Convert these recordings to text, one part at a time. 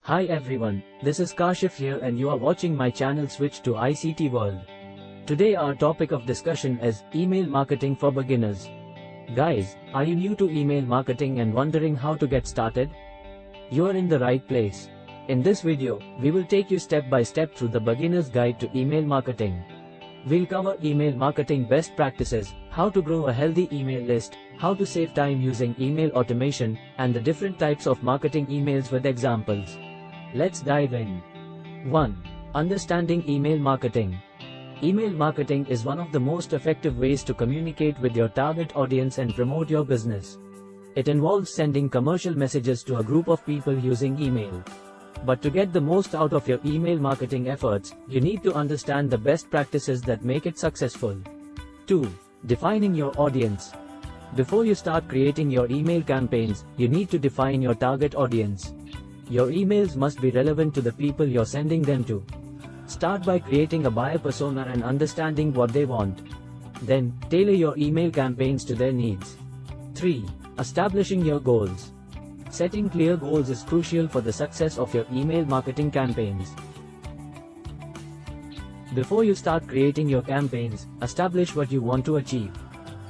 Hi everyone, this is Kashif here and you are watching my channel Switch to ICT World. Today our topic of discussion is email marketing for beginners. Guys, are you new to email marketing and wondering how to get started? You are in the right place. In this video, we will take you step by step through the beginner's guide to email marketing. We'll cover email marketing best practices, how to grow a healthy email list, how to save time using email automation, and the different types of marketing emails with examples. Let's dive in. 1. Understanding email marketing. Email marketing is one of the most effective ways to communicate with your target audience and promote your business. It involves sending commercial messages to a group of people using email. But to get the most out of your email marketing efforts, you need to understand the best practices that make it successful. 2. Defining your audience. Before you start creating your email campaigns, you need to define your target audience. Your emails must be relevant to the people you're sending them to. Start by creating a buyer persona and understanding what they want. Then, tailor your email campaigns to their needs. 3. Establishing your goals. Setting clear goals is crucial for the success of your email marketing campaigns. Before you start creating your campaigns, establish what you want to achieve.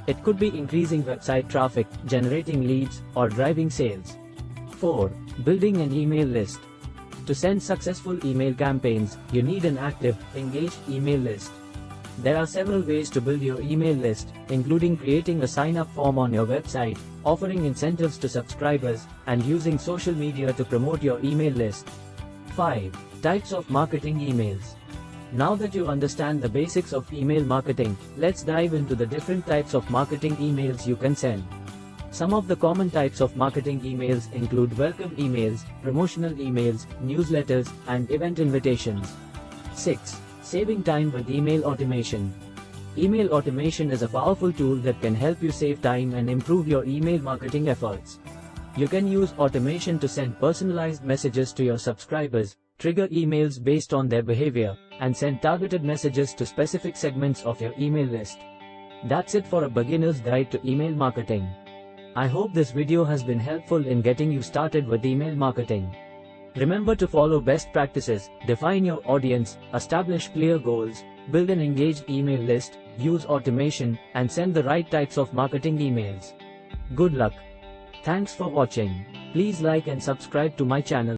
It could be increasing website traffic, generating leads, or driving sales. 4. Building an email list. To send successful email campaigns, you need an active, engaged email list. There are several ways to build your email list, including creating a sign-up form on your website, offering incentives to subscribers, and using social media to promote your email list. 5. Types of marketing emails. Now that you understand the basics of email marketing, let's dive into the different types of marketing emails you can send. Some of the common types of marketing emails include welcome emails, promotional emails, newsletters, and event invitations. 6. Saving time with email automation. Email automation is a powerful tool that can help you save time and improve your email marketing efforts. You can use automation to send personalized messages to your subscribers, trigger emails based on their behavior, and send targeted messages to specific segments of your email list. That's it for a beginner's guide to email marketing. I hope this video has been helpful in getting you started with email marketing. Remember to follow best practices, define your audience, establish clear goals, build an engaged email list, use automation, and send the right types of marketing emails. Good luck. Thanks for watching. Please like and subscribe to my channel.